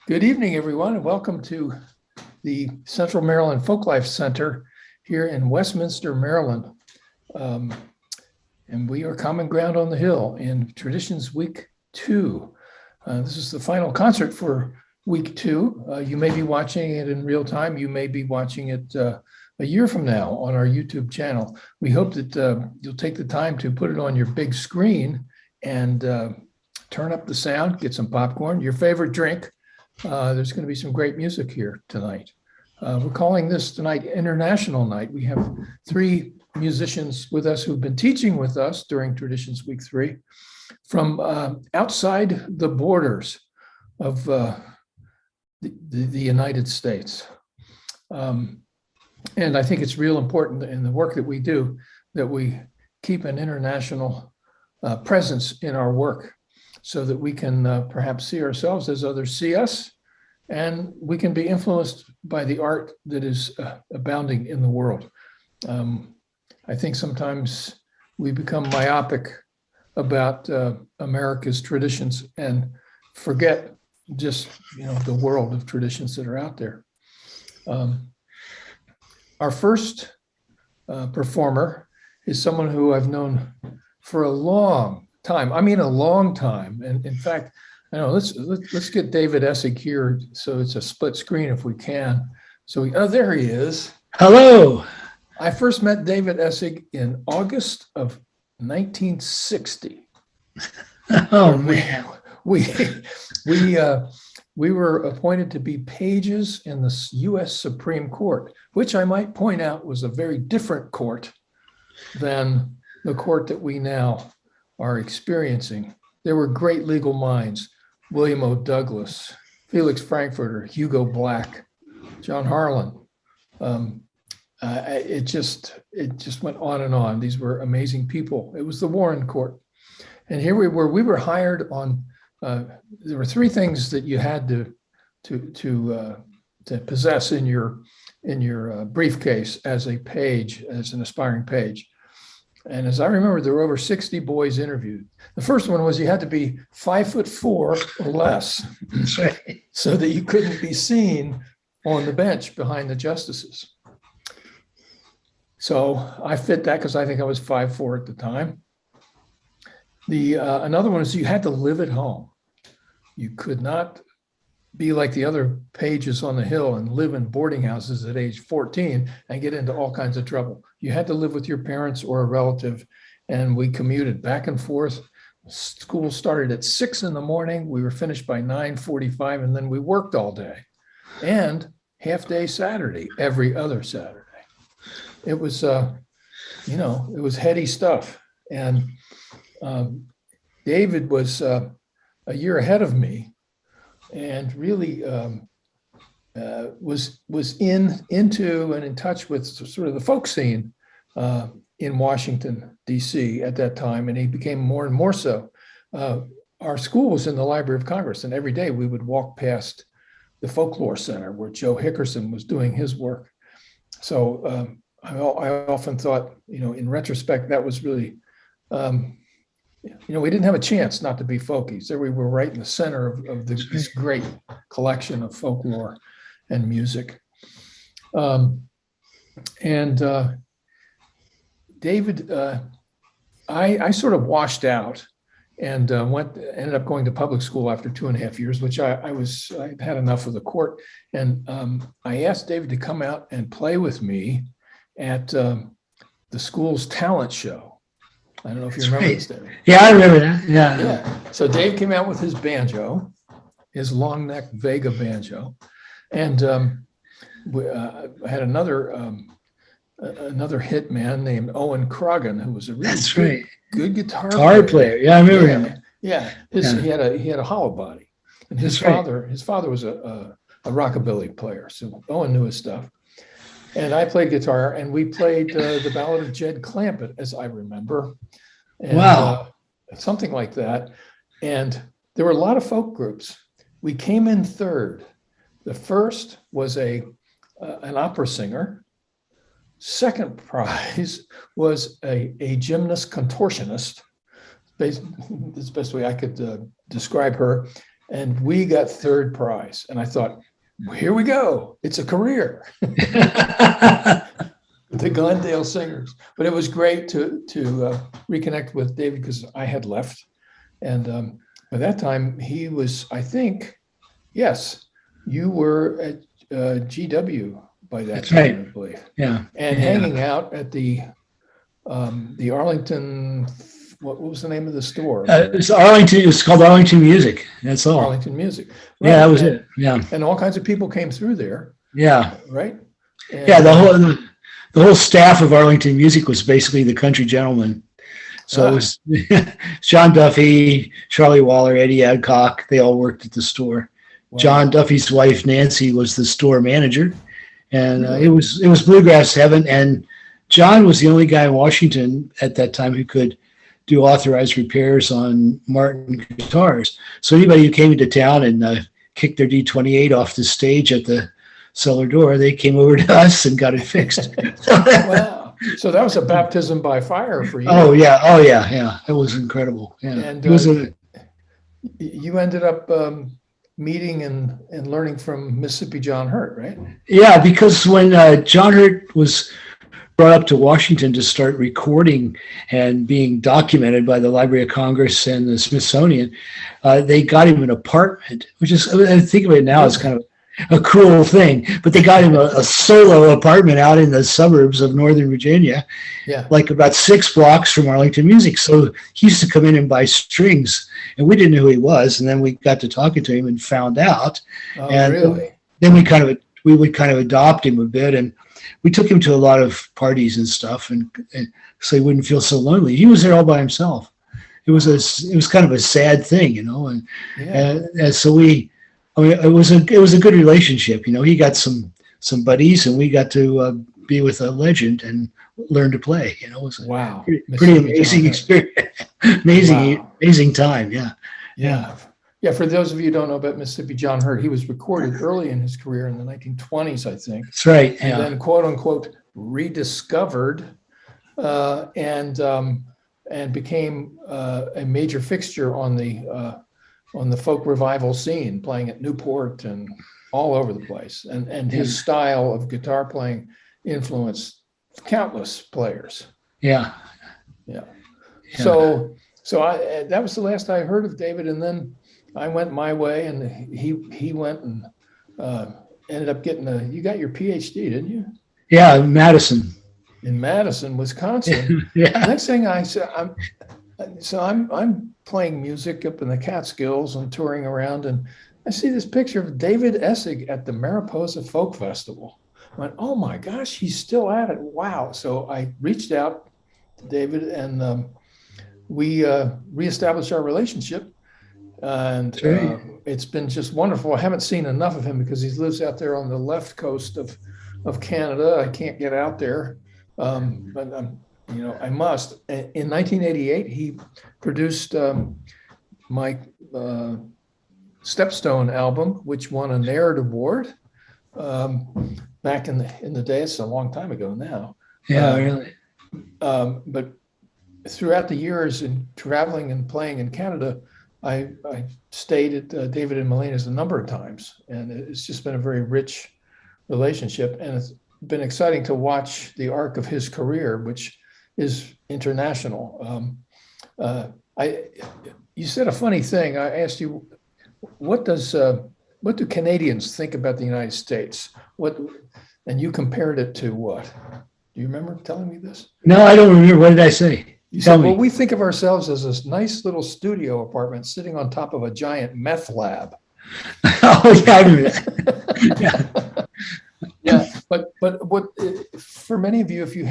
Good evening, everyone, and welcome to the Central Maryland Folklife Center here in Westminster, Maryland. And we are Common Ground on the Hill in Traditions Week 2. This is the final concert for Week 2. You may be watching it in real time. You may be watching it a year from now on our YouTube channel. We hope that you'll take the time to put it on your big screen and turn up the sound, get some popcorn, your favorite drink. There's going to be some great music here tonight. We're calling this tonight International Night. We have 3 musicians with us who've been teaching with us during Traditions Week 3 from outside the borders of the United States. And I think it's real important in the work that we do that we keep an international presence in our work, so that we can perhaps see ourselves as others see us, and we can be influenced by the art that is abounding in the world. I think sometimes we become myopic about America's traditions and forget just the world of traditions that are out there. Our first performer is someone who I've known for a long time. I mean, a long time. And in fact, I know let's get David Essig here, so it's a split screen if we can. So there he is. Hello. I first met David Essig in August of 1960. Oh man. We were appointed to be pages in the U.S. Supreme Court, which I might point out was a very different court than the court that we now are experiencing. There were great legal minds: William O. Douglas, Felix Frankfurter, Hugo Black, John Harlan. It just went on and on. These were amazing people. It was the Warren Court. And here we were hired on, there were 3 things that you had to possess in your briefcase as a page, as an aspiring page. And as I remember, there were over 60 boys interviewed. The first one was you had to be 5'4" or less. That's right. So that you couldn't be seen on the bench behind the justices. So I fit that because I think I was 5'4" at the time. Another one is you had to live at home. You could not be like the other pages on the Hill and live in boarding houses at age 14 and get into all kinds of trouble. You had to live with your parents or a relative, and we commuted back and forth. School started at 6 in the morning. We were finished by 9:45, and then we worked all day, and half-day Saturday, every other Saturday. It was, it was heady stuff. And David was a year ahead of me, and really was into and in touch with sort of the folk scene in Washington, D.C. at that time, and he became more and more so. Our school was in the Library of Congress, and every day we would walk past the Folklore Center where Joe Hickerson was doing his work. So I often thought, in retrospect, that was really, we didn't have a chance not to be folkies. There we were, right in the center of this great collection of folklore and music. David, I sort of washed out and ended up going to public school after 2.5 years, which I had enough of the court. And I asked David to come out and play with me at the school's talent show. I don't know if you remember this, David. Yeah, I remember that. Yeah. So Dave came out with his banjo, his long neck Vega banjo, and I had another hit man named Owen Croggan, who was a really good guitar player. Yeah, I remember him. Yeah, he had a hollow body, and his father was a rockabilly player, so Owen knew his stuff. And I played guitar, and we played the Ballad of Jed Clampett, as I remember. And, wow. Something like that. And there were a lot of folk groups. We came in third. The first was an opera singer. Second prize was a gymnast contortionist. that's the best way I could describe her. And we got third prize. And I thought, here we go. It's a career. The Glendale Singers. But it was great to reconnect with David because I had left. And by that time, he was, I think, yes, you were at GW by that That's time, right. I believe. Yeah. And Yeah. hanging out at the Arlington, what was the name of the store? It's Arlington. It was called Arlington Music. That's all. Arlington Music. Yeah, that was and, it. Yeah. And all kinds of people came through there, Yeah. right? And, Yeah. The whole staff of Arlington Music was basically the country gentlemen. So it was John Duffy, Charlie Waller, Eddie Adcock. They all worked at the store. wow. John Duffy's wife Nancy was the store manager, and Really? it was bluegrass heaven. And John was the only guy in Washington at that time who could do authorized repairs on Martin guitars. So anybody who came into town and kicked their D28 off the stage at the cellar door, they came over to us and got it fixed. Wow. So that was a baptism by fire for you. Oh yeah. It was incredible. Yeah. And It was you ended up meeting and learning from Mississippi John Hurt, right? Yeah, because when John Hurt was brought up to Washington to start recording and being documented by the Library of Congress and the Smithsonian, they got him an apartment, which is, I think of it now as kind of a cruel thing, but they got him a solo apartment out in the suburbs of Northern Virginia, Yeah. like about 6 blocks from Arlington Music. So he used to come in and buy strings, and we didn't know who he was. And then we got to talking to him and found out. Oh, And really? then we would kind of adopt him a bit, and we took him to a lot of parties and stuff, and so he wouldn't feel so lonely. He was there all by himself. It was kind of a sad thing, and Yeah. and so it was a good relationship. He got some buddies, and we got to be with a legend and learn to play. It was a Wow. pretty Mississippi amazing John Hurt. experience. Wow. Amazing time. Yeah. Yeah. Yeah. For those of you who don't know about Mississippi John Hurt, he was recorded early in his career in the 1920s, I think, That's right. and Yeah. then quote unquote rediscovered and became a major fixture on the folk revival scene, playing at Newport and all over the place. And his style of guitar playing influenced countless players. Yeah. Yeah. Yeah. So that was the last I heard of David, and then I went my way, and he went and ended up getting you got your PhD, didn't you? Yeah. Madison. In Madison, Wisconsin. Yeah. Next thing I said, I'm playing music up in the Catskills and touring around, and I see this picture of David Essig at the Mariposa Folk Festival. I went, oh my gosh, he's still at it. Wow. So I reached out to David, and we reestablished our relationship. And Right. it's been just wonderful. I haven't seen enough of him because he lives out there on the left coast of Canada. I can't get out there, but I must. In 1988, he produced my Stepstone album, which won a Narrowed Award back in the day. It's a long time ago now. Yeah. Really. But throughout the years in traveling and playing in Canada, I stayed at David and Melina's a number of times, and it's just been a very rich relationship, and it's been exciting to watch the arc of his career, which is international. You said a funny thing. I asked you, what do Canadians think about the United States? And you compared it to what? Do you remember telling me this? No, I don't remember. What did I say? You Tell said, me. well, we think of ourselves as this nice little studio apartment sitting on top of a giant meth lab. Oh, yeah, I remember that. Yeah, but what for many of you, if you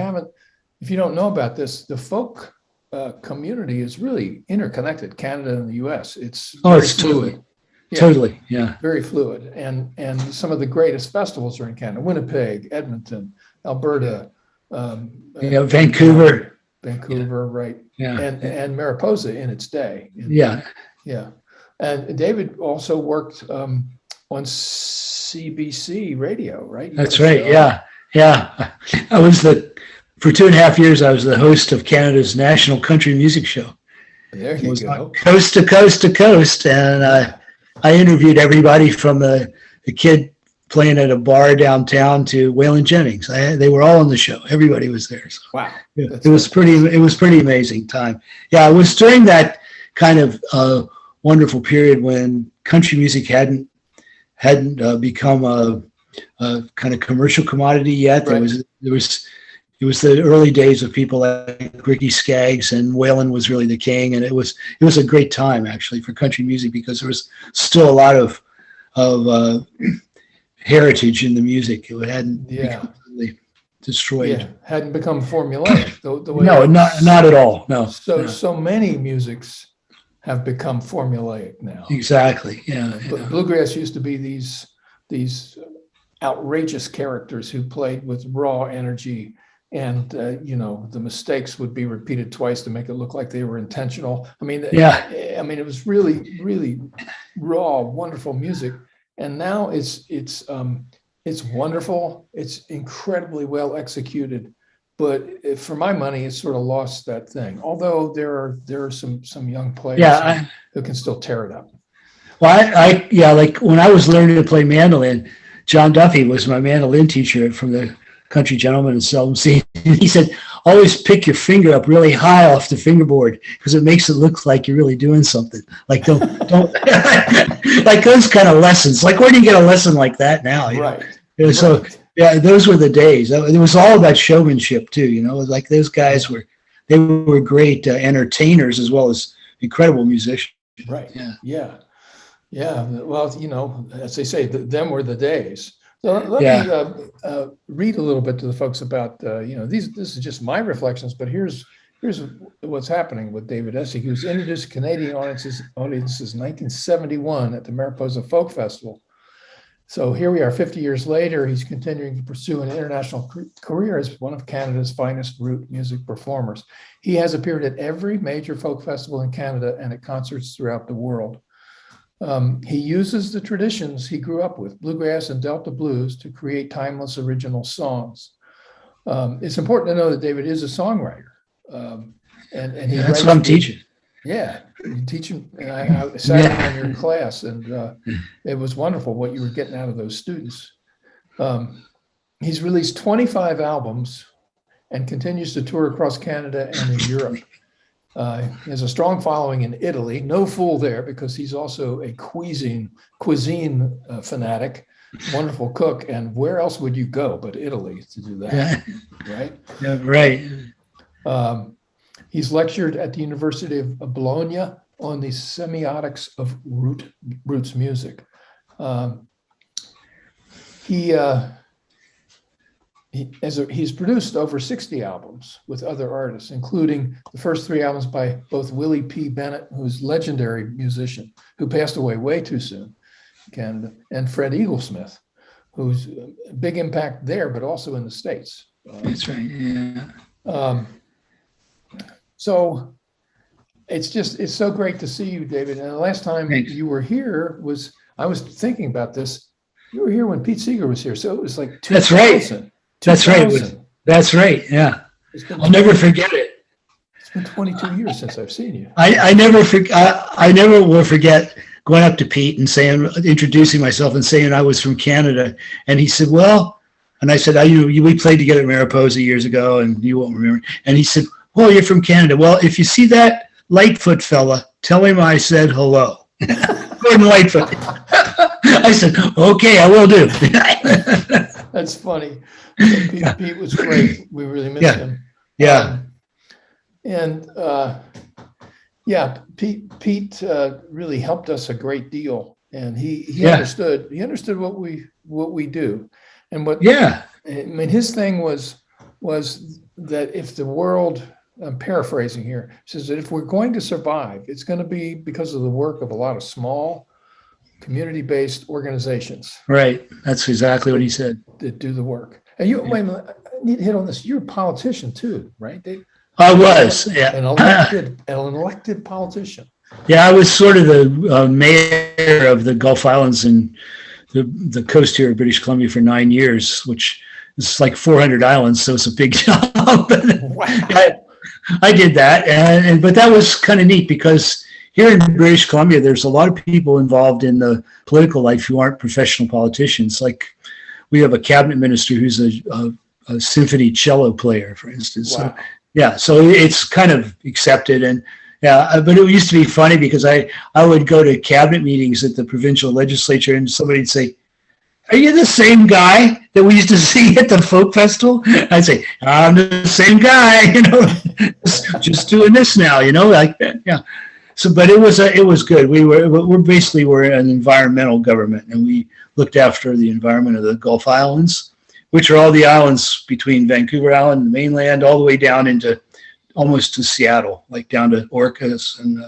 don't know about this, the folk community is really interconnected. Canada and the U.S. It's very fluid. Totally, yeah. Very fluid, and some of the greatest festivals are in Canada: Winnipeg, Edmonton, Alberta, Vancouver, right? Yeah, and Mariposa in its day. Yeah. And David also worked on CBC radio, right? That's right. Yeah. For 2.5 years, I was the host of Canada's national country music show. There It you was go. coast to coast to coast, and I interviewed everybody from the kid playing at a bar downtown to Waylon Jennings. They were all on the show. Everybody was there. So Wow. it was pretty amazing time. Yeah, it was during that kind of wonderful period when country music hadn't become a kind of commercial commodity yet. Right. It was the early days of people like Ricky Skaggs, and Waylon was really the king, and it was a great time actually for country music because there was still a lot of heritage in the music. It hadn't become completely destroyed. Yeah, hadn't become formulaic. The way No, not at all. No. So many musics have become formulaic now. Exactly. Yeah. But bluegrass used to be these outrageous characters who played with raw energy, and the mistakes would be repeated twice to make it look like they were intentional. I mean, it was really, really raw, wonderful music. And now it's wonderful. It's incredibly well executed, but for my money, it's sort of lost that thing. Although there are some young players who can still tear it up. Well, like when I was learning to play mandolin, John Duffy was my mandolin teacher from the Country Gentleman and Seldom Seen. He said, always pick your finger up really high off the fingerboard because it makes it look like you're really doing something. Like don't like those kind of lessons. Like where do you get a lesson like that now? Right. So yeah, those were the days. It was all about showmanship too. Like those guys were great entertainers as well as incredible musicians. Right. Yeah. Well, as they say, them were the days. So let me read a little bit to the folks about, this is just my reflections, but here's what's happening with David Essig, who's introduced Canadian audiences in 1971 at the Mariposa Folk Festival. So here we are 50 years later, he's continuing to pursue an international career as one of Canada's finest root music performers. He has appeared at every major folk festival in Canada and at concerts throughout the world. He uses the traditions he grew up with, bluegrass and Delta blues, to create timeless original songs. It's important to know that David is a songwriter. And that's what I'm teaching. Yeah, you teach him. I sat in your class, and it was wonderful what you were getting out of those students. He's released 25 albums and continues to tour across Canada and in Europe. He has a strong following in Italy. No fool there, because he's also a cuisine fanatic, wonderful cook. And where else would you go but Italy to do that? Right? Yeah, right. He's lectured at the University of Bologna on the semiotics of roots music. He's produced over 60 albums with other artists, including the first 3 albums by both Willie P. Bennett, who's a legendary musician who passed away way too soon in Canada, and Fred Eaglesmith, who's a big impact there, but also in the States. That's right, yeah. So it's so great to see you, David. And the last time you were here I was thinking about this, you were here when Pete Seeger was here. So it was like 2000. That's right. That's right. That's right. Yeah. I'll never forget it. It's been 22 years since I've seen you. I never will forget going up to Pete and introducing myself and saying I was from Canada. And he said, well, and I said, we played together at Mariposa years ago and you won't remember. And he said, well, you're from Canada. Well, if you see that Lightfoot fella, tell him I said hello. Gordon Lightfoot. I said, okay, I will do. That's funny. Pete was great. We really missed him. Yeah. Pete really helped us a great deal, and he understood what we do, and his thing was that if the world, I'm paraphrasing here, says that if we're going to survive, it's going to be because of the work of a lot of small community-based organizations. Right. That's exactly what he said. That do the work. And wait a minute, I need to hit on this. You're a politician too, right, Dave? I was, an elected politician. Yeah, I was sort of the mayor of the Gulf Islands and the coast here of British Columbia for 9 years, which is like 400 islands, so it's a big job. Wow. I did that, but that was kind of neat because here in British Columbia, there's a lot of people involved in the political life who aren't professional politicians. Like we have a cabinet minister who's a symphony cello player, for instance. Wow. So, yeah, so it's kind of accepted. And yeah, but it used to be funny because I would go to cabinet meetings at the provincial legislature and somebody would say, "Are you the same guy that we used to see at the folk festival?" I'd say, "I'm the same guy, just doing this now, like that." Yeah. So, but it was good. We're basically an environmental government, and we looked after the environment of the Gulf Islands, which are all the islands between Vancouver Island and the mainland, all the way down into almost to Seattle, like down to Orcas and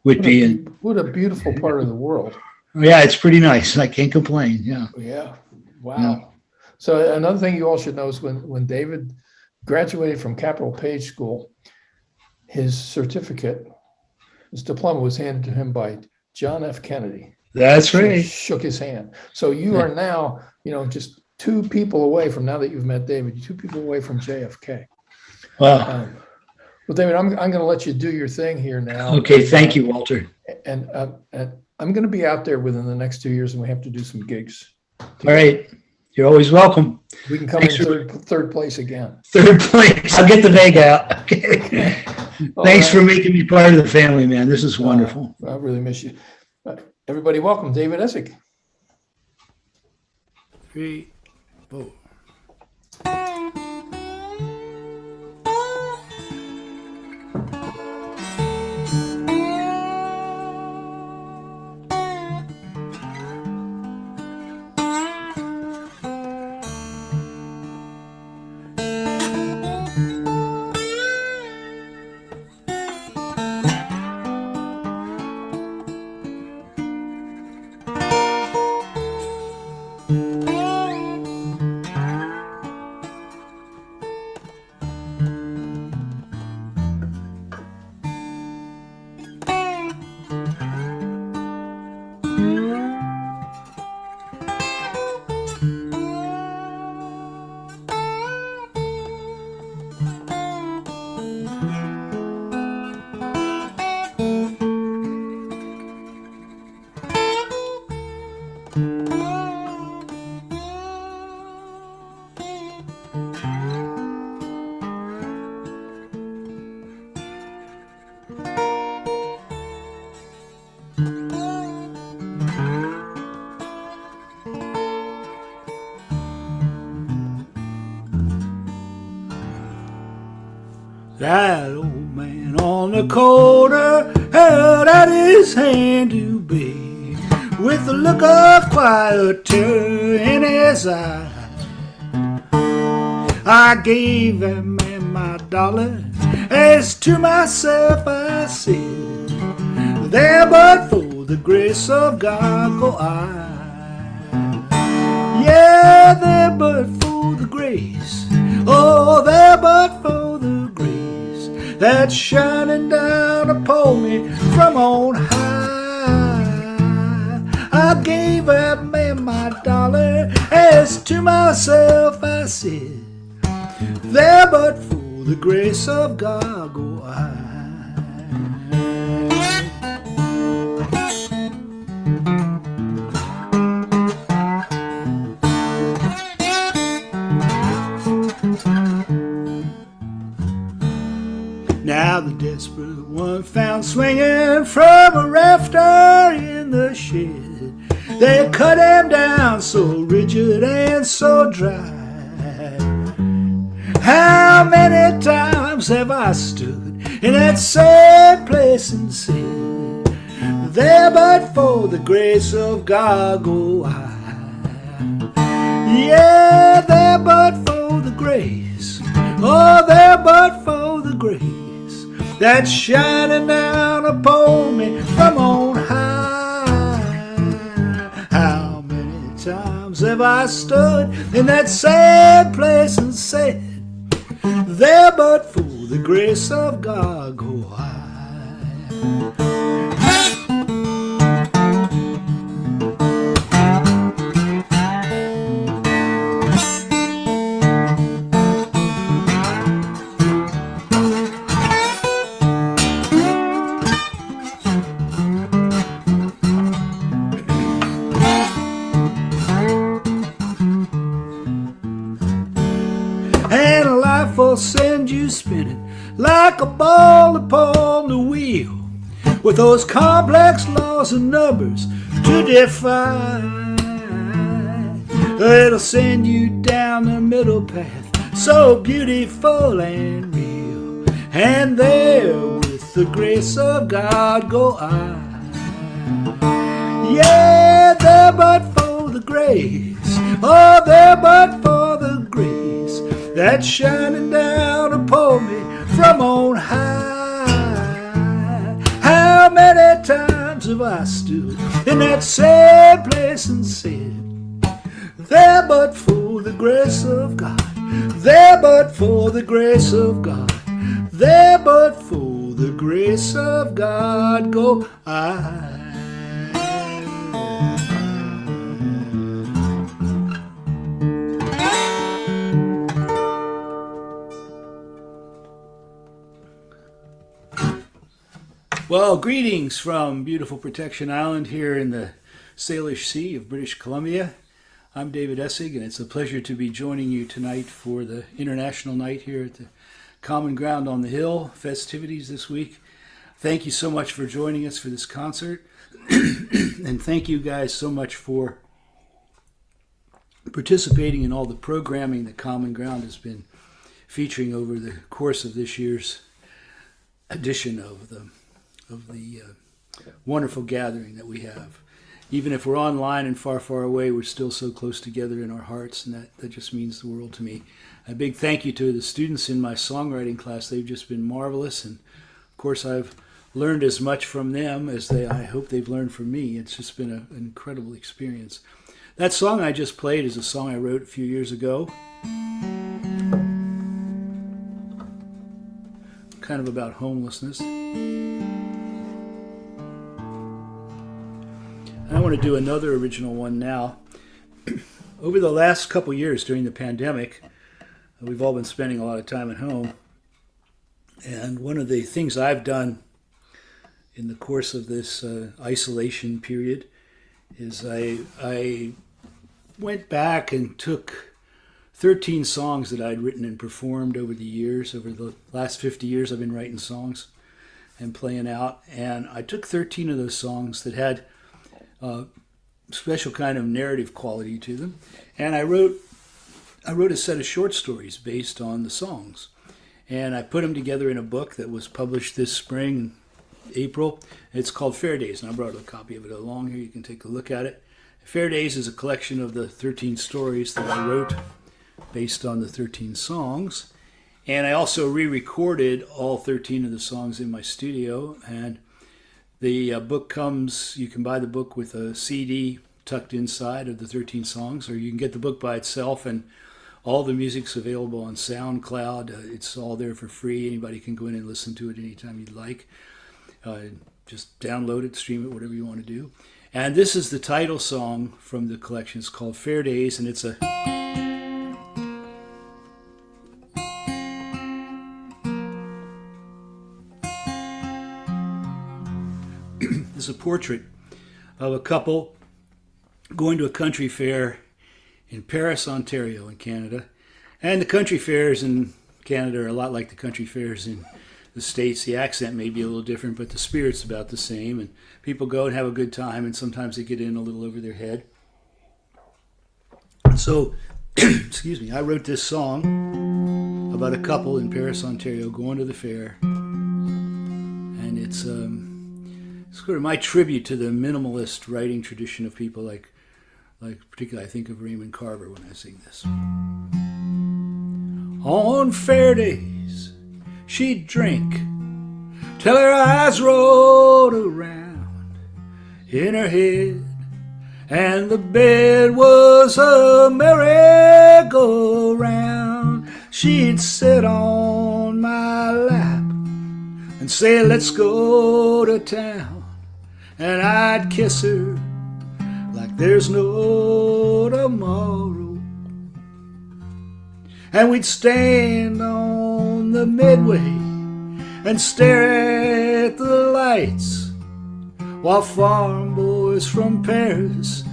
Whitby. What a beautiful part of the world. Yeah, it's pretty nice. I can't complain. Yeah. Yeah. Wow. Yeah. So another thing you all should know is when David graduated from Capital Page School, his certificate, his diploma was handed to him by John F. Kennedy. That's right. He shook his hand. So you are now, just two people away from, now that you've met David, 2 people away from JFK. Wow. Well, David, I'm going to let you do your thing here now. Okay. Thank you, Walter. And I'm going to be out there within the next 2 years, and we have to do some gigs. All right. You're always welcome. We can come in third place again. Third place. I'll get the bag out. Okay. Thanks for making me part of the family, man. This is wonderful. I really miss you. Everybody, welcome David Essig. 3, 4. That old man on the corner held out his hand to beg, with a look of quiet terror in his eye. I gave that man my dollar, as to myself I said, there but for the grace of God go I. Yeah, there but for the grace, oh, there but for the grace that's shining down upon me from on high. I gave that man my dollar, as to myself I said, there but for the grace of God go I. Now the desperate one found swinging from a rafter in the shed, they cut him down so rigid and so dry. How many times have I stood in that same place and said, there but for the grace of God go I. Yeah, there but for the grace, oh, there but for the grace that's shining down upon me from on high. How many times have I stood in that same place and said, there but for the grace of God go I. like a ball upon the wheel, with those complex laws and numbers to defy. It'll send you down the middle path, so beautiful and real, and there with the grace of God go I. Yeah, there but for the grace, oh, there but for the grace that's shining down upon me from on high. How many times have I stood in that same place and said, there but for the grace of God, there but for the grace of God, there but for the grace of God go I. Well, greetings from beautiful Protection Island here in the Salish Sea of British Columbia. I'm David Essig, and it's a pleasure to be joining you tonight for the International Night here at the Common Ground on the Hill festivities this week. Thank you so much for joining us for this concert, and thank you guys so much for participating in all the programming that Common Ground has been featuring over the course of this year's edition of the wonderful gathering that we have. Even if we're online and far, far away, we're still so close together in our hearts, and that just means the world to me. A big thank you to the students in my songwriting class. They've just been marvelous, and of course I've learned as much from them as I hope they've learned from me. It's just been an incredible experience. That song I just played is a song I wrote a few years ago, kind of about homelessness. I want to do another original one now. Over the last couple years during the pandemic, we've all been spending a lot of time at home. And one of the things I've done in the course of this isolation period is I went back and took 13 songs that I'd written and performed over the years. Over the last 50 years, I've been writing songs and playing out. And I took 13 of those songs that had special kind of narrative quality to them, and I wrote a set of short stories based on the songs, and I put them together in a book that was published this spring, April. It's called Fair Days, and I brought a copy of it along here. You can take a look at it. Fair Days is a collection of the 13 stories that I wrote based on the 13 songs, and I also re-recorded all 13 of the songs in my studio. And the book comes, you can buy the book with a CD tucked inside of the 13 songs, or you can get the book by itself, and all the music's available on SoundCloud. It's all there for free. Anybody can go in and listen to it anytime you'd like. Just download it, stream it, whatever you want to do. And this is the title song from the collection. It's called Fair Days, and it's a is a portrait of a couple going to a country fair in Paris, Ontario in Canada. And the country fairs in Canada are a lot like the country fairs in the States. The accent may be a little different, but the spirit's about the same. And people go and have a good time, and sometimes they get in a little over their head. So, excuse me, I wrote this song about a couple in Paris, Ontario going to the fair. And it's sort of my tribute to the minimalist writing tradition of people like particularly I think of Raymond Carver when I sing this. On fair days, she'd drink till her eyes rolled around in her head, and the bed was a merry-go-round. She'd sit on my lap and say, let's go to town. And I'd kiss her like there's no tomorrow. And we'd stand on the midway and stare at the lights while farm boys from Paris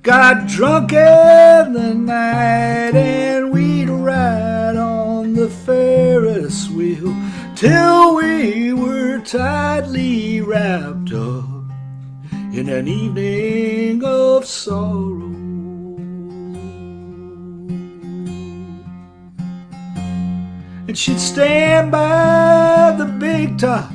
got drunk in the night. And we'd ride on the Ferris wheel till we were tightly wrapped up in an evening of sorrow. And she'd stand by the big top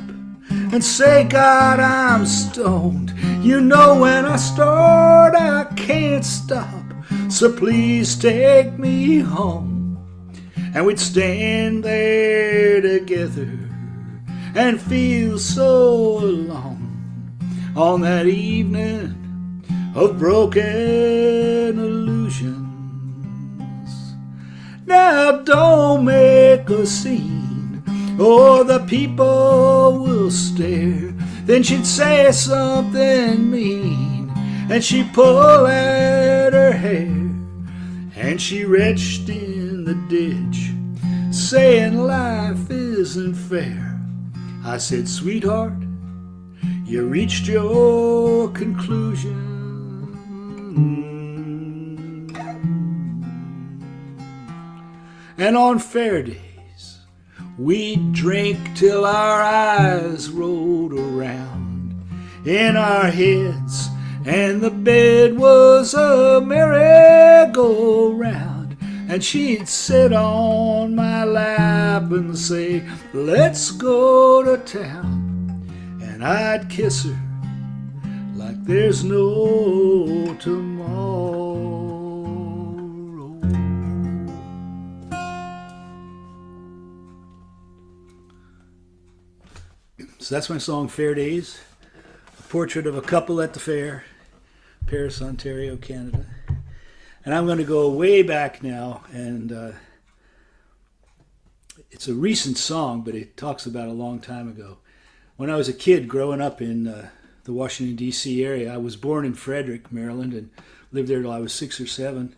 and say, God, I'm stoned. You know when I start, I can't stop. So please take me home. And we'd stand there together and feel so alone on that evening of broken illusions. Now don't make a scene or the people will stare. Then she'd say something mean and she'd pull at her hair and she retched in the ditch saying life isn't fair. I said, sweetheart, you reached your conclusion. And on fair days, we'd drink till our eyes rolled around in our heads, and the bed was a merry-go-round. And she'd sit on my lap and say, let's go to town. And I'd kiss her like there's no tomorrow. So that's my song, Fair Days, a portrait of a couple at the fair, Paris, Ontario, Canada. And I'm going to go way back now, and it's a recent song, but it talks about a long time ago. When I was a kid growing up in the Washington, D.C. area, I was born in Frederick, Maryland, and lived there till I was 6 or 7.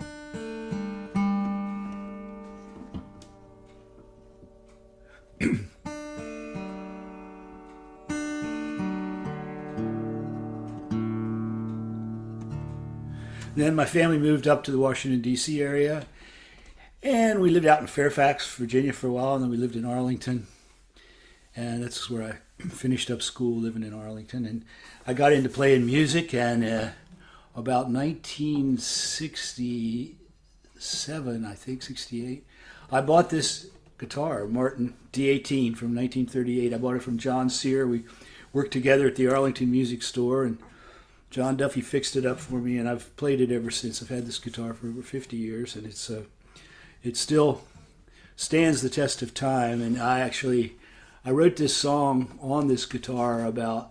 Then my family moved up to the Washington, D.C. area, and we lived out in Fairfax, Virginia for a while, and then we lived in Arlington. And that's where I finished up school, living in Arlington. And I got into playing music, and about 1967, I think, 68, I bought this guitar, Martin D18 from 1938. I bought it from John Sear. We worked together at the Arlington Music Store, and John Duffy fixed it up for me, and I've played it ever since. I've had this guitar for over 50 years, and it still stands the test of time. And I wrote this song on this guitar about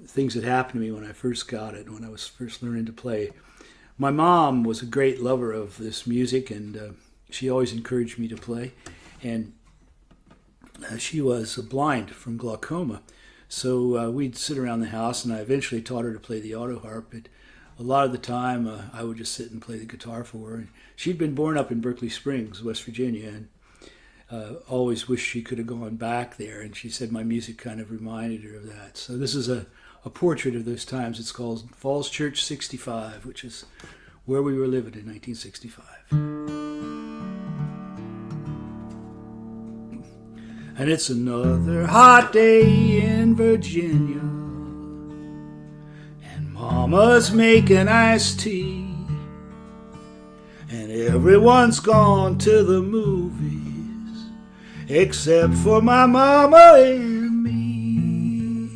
things that happened to me when I first got it, when I was first learning to play. My mom was a great lover of this music, and she always encouraged me to play. And she was blind from glaucoma. So we'd sit around the house, and I eventually taught her to play the auto harp. But a lot of the time, I would just sit and play the guitar for her. And she'd been born up in Berkeley Springs, West Virginia, and always wished she could have gone back there. And she said my music kind of reminded her of that. So this is a portrait of those times. It's called Falls Church 65, which is where we were living in 1965. And it's another hot day in Virginia, and Mama's making iced tea, and everyone's gone to the movies except for my mama and me.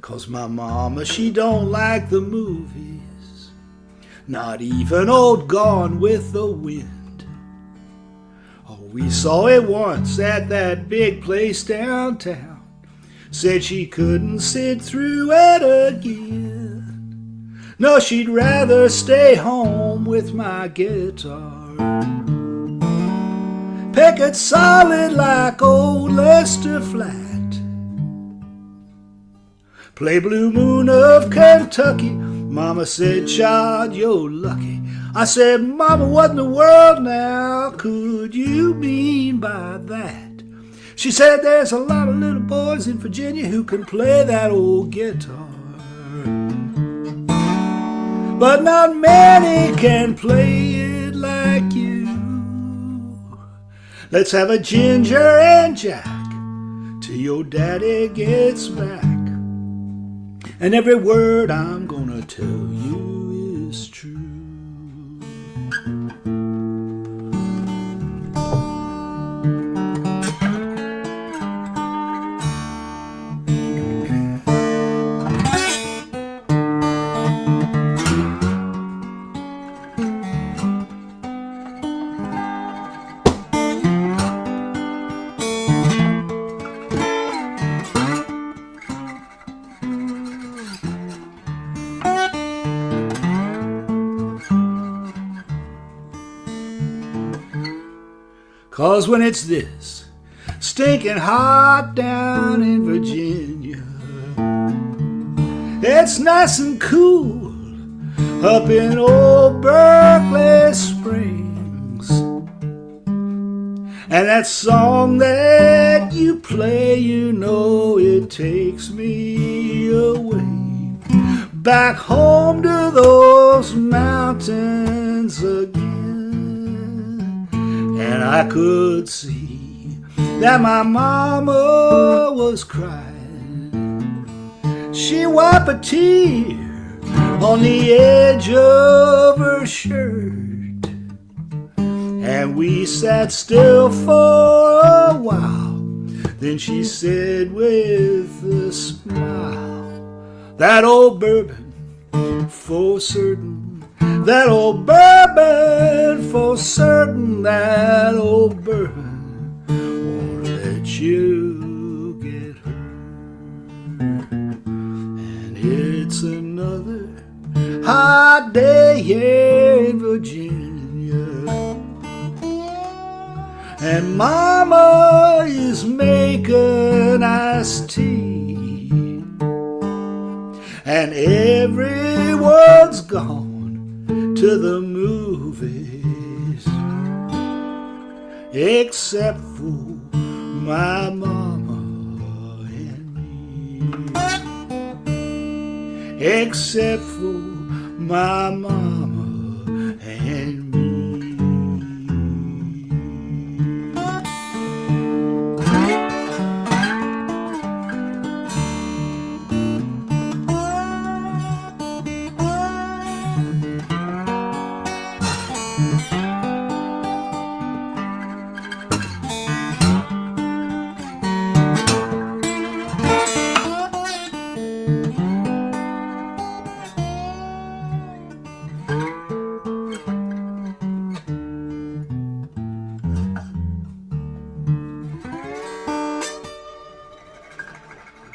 'Cause my mama, she don't like the movies, not even old Gone with the Wind. We saw it once at that big place downtown. Said she couldn't sit through it again. No, she'd rather stay home with my guitar. Pick it solid like old Lester Flat. Play Blue Moon of Kentucky. Mama said, child, you're lucky. I said, Mama, what in the world now could you mean by that? She said, there's a lot of little boys in Virginia who can play that old guitar, but not many can play it like you. Let's have a ginger and jack till your daddy gets back. And every word I'm gonna tell you is true. Cause when it's this stinking hot down in Virginia, it's nice and cool up in old Berkeley Springs. And that song that you play, you know it takes me away, back home to those mountains again. And I could see that my mama was crying. She wiped a tear on the edge of her shirt. And we sat still for a while. Then she said with a smile, that old bourbon for certain, that old bourbon for certain, that old bourbon won't let you get hurt. And it's another hot day here in Virginia, and Mama is making iced tea, and everyone's gone to the movies except for my mama and me, except for my mama and me.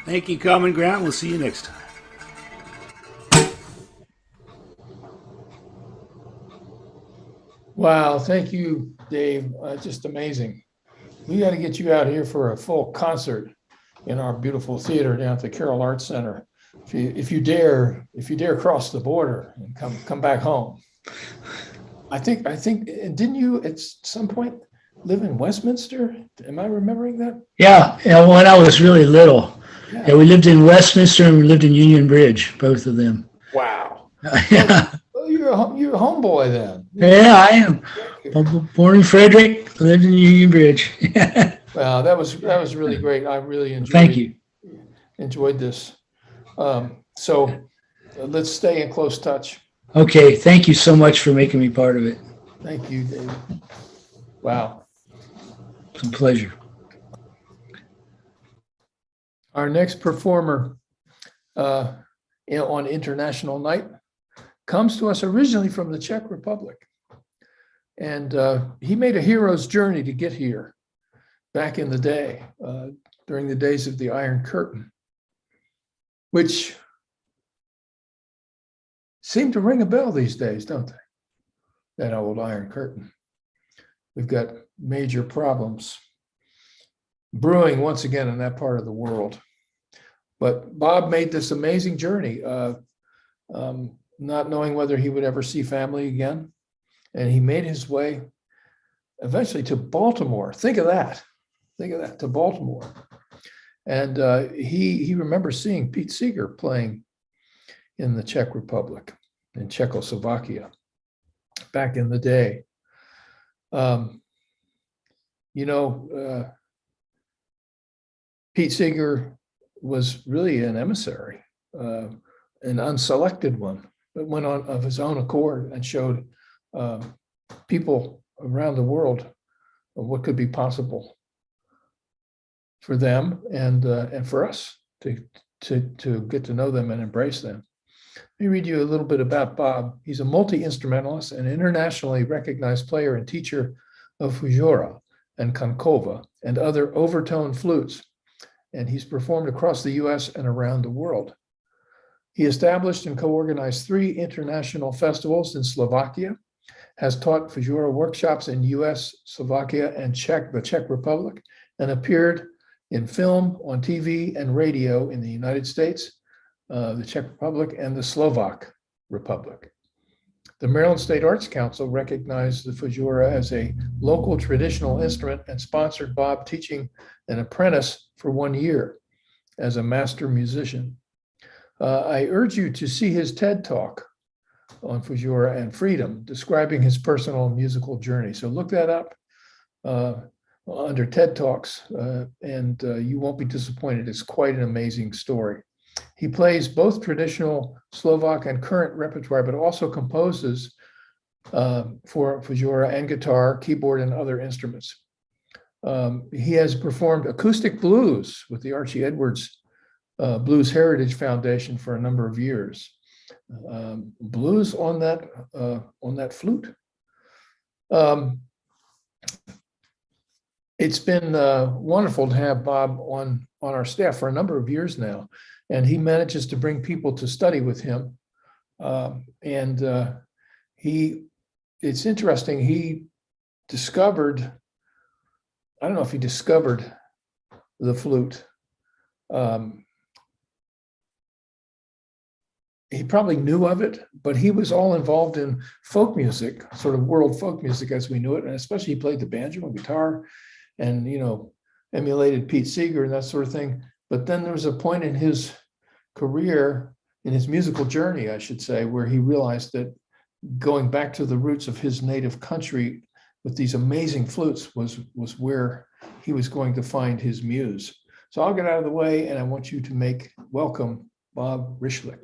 Thank you, Common Ground. We'll see you next time. Wow, thank you, Dave. Just amazing. We got to get you out here for a full concert in our beautiful theater down at the Carroll Arts Center. If you dare cross the border and come back home. I think, didn't you at some point live in Westminster? Am I remembering that? Yeah, when I was really little. Yeah, we lived in Westminster and we lived in Union Bridge, both of them. Wow. Yeah. Well, you're a homeboy then. Yeah, I am. Born in Frederick, lived in Union Bridge. Wow, that was really great. I really enjoyed this. So let's stay in close touch. Okay, thank you so much for making me part of it. Thank you, David. Wow. It's a pleasure. Our next performer on International Night comes to us originally from the Czech Republic. And he made a hero's journey to get here back in the day, during the days of the Iron Curtain, which seem to ring a bell these days, don't they? That old Iron Curtain. We've got major problems brewing once again in that part of the world. But Bob made this amazing journey, not knowing whether he would ever see family again. And he made his way eventually to Baltimore. Think of that, to Baltimore. And he remembers seeing Pete Seeger playing in the Czech Republic, in Czechoslovakia, back in the day. Pete Seeger was really an emissary, an unselected one, but went on of his own accord and showed people around the world what could be possible for them and for us to get to know them and embrace them. Let me read you a little bit about Bob. He's a multi-instrumentalist and internationally recognized player and teacher of fujora and konkova and other overtone flutes, and he's performed across the US and around the world. He established and co-organized 3 international festivals in Slovakia, has taught fujora workshops in US, Slovakia, and the Czech Republic, and appeared in film, on TV, and radio in the United States, the Czech Republic, and the Slovak Republic. The Maryland State Arts Council recognized the fujora as a local traditional instrument and sponsored Bob teaching an apprentice for 1 year as a master musician. I urge you to see his TED Talk on fujora and freedom, describing his personal musical journey. So look that up under TED Talks, and you won't be disappointed. It's quite an amazing story. He plays both traditional Slovak and current repertoire, but also composes for fujora and guitar, keyboard, and other instruments. He has performed acoustic blues with the Archie Edwards Blues Heritage Foundation for a number of years. Blues on that flute. It's been wonderful to have Bob on our staff for a number of years now, and he manages to bring people to study with him. It's interesting, he discovered, I don't know if he discovered the flute. He probably knew of it, but he was all involved in folk music, sort of world folk music as we knew it, and especially he played the banjo and guitar and, emulated Pete Seeger and that sort of thing. But then there was a point in his career, in his musical journey, I should say, where he realized that going back to the roots of his native country with these amazing flutes was where he was going to find his muse. So I'll get out of the way, and I want you to welcome Bob Rychlik.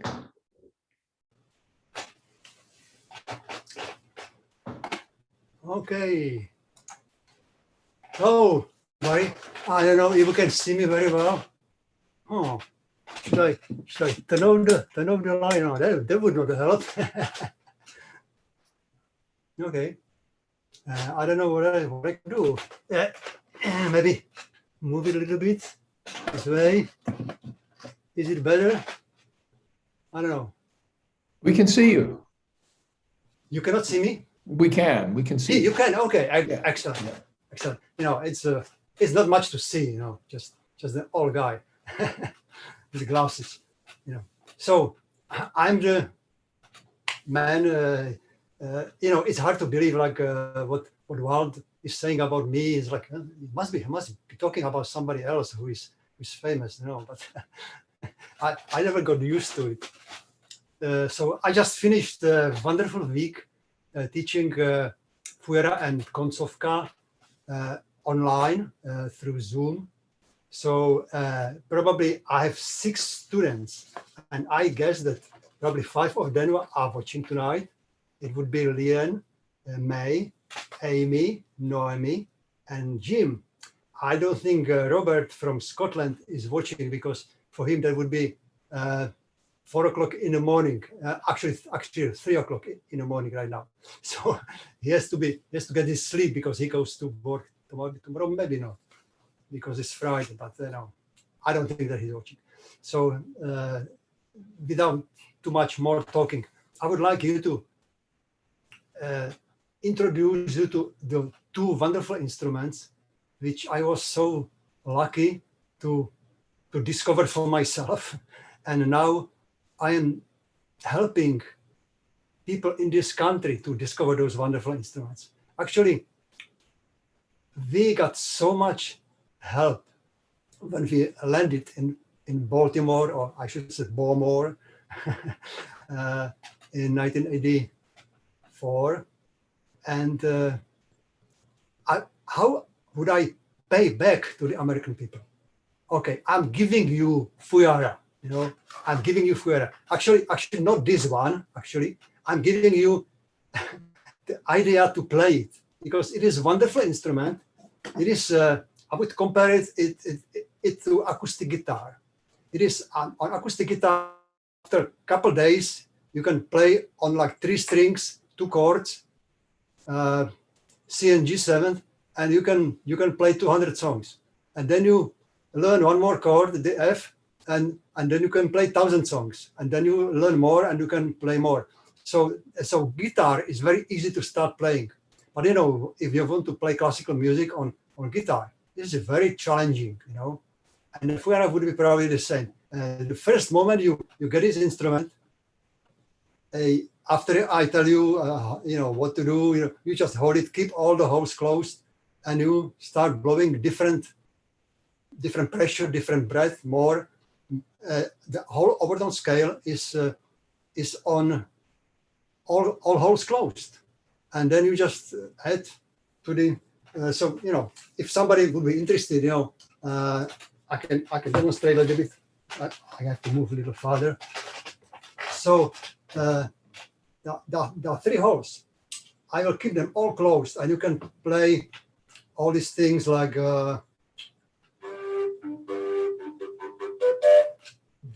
Okay. Oh, Barry, I don't know if you can see me very well. Oh, should I turn off the light? No, that would not help. Okay. I don't know what I can do. Maybe move it a little bit this way. Is it better? I don't know. We can see you. You cannot see me? We can see you. Can, okay. Yeah. Excellent. Yeah. Excellent. It's not much to see, just the old guy with the glasses, So I'm the man, it's hard to believe what Wald is saying about me is like, he must be talking about somebody else who's famous, but I never got used to it. So I just finished a wonderful week teaching Fuera and Koncovka online through Zoom. So probably I have 6 students, and I guess that probably 5 of them are watching tonight. It would be Lian, May, Amy, Noemi, and Jim. I don't think Robert from Scotland is watching, because for him that would be 4 o'clock in the morning. Actually 3 o'clock in the morning right now. So he has to get his sleep because he goes to work tomorrow. Maybe not, because it's Friday. But I don't think that he's watching. So without too much more talking, I would like you to introduce you to the 2 wonderful instruments, which I was so lucky to discover for myself, and now I am helping people in this country to discover those wonderful instruments. Actually, we got so much help when we landed in Baltimore, or I should say Baltimore, in 1984. And how would I pay back to the American people? okay, I'm giving you Fuyara, you know, I'm giving you Fuyara. Actually, not this one, actually. I'm giving you the idea to play it because it is a wonderful instrument. It is, I would compare it to acoustic guitar. It is on acoustic guitar, after a couple days, you can play on like 3 strings, 2 chords, C and G7, and you can play 200 songs. And then you learn one more chord, the F, and then you can play 1,000 songs. And then you learn more and you can play more. So guitar is very easy to start playing. But you know, if you want to play classical music on guitar, this is very challenging, you know. And the Fuyara would be probably the same. The first moment you get this instrument, after I tell you, you know, what to do, you know, you just hold it, keep all the holes closed, and you start blowing different pressure, different breath, more. The whole overtone scale is on all holes closed, and then you just add to the. So you know, if somebody would be interested, you know, I can demonstrate a little bit. I have to move a little farther. So the 3 holes, I will keep them all closed, and you can play all these things like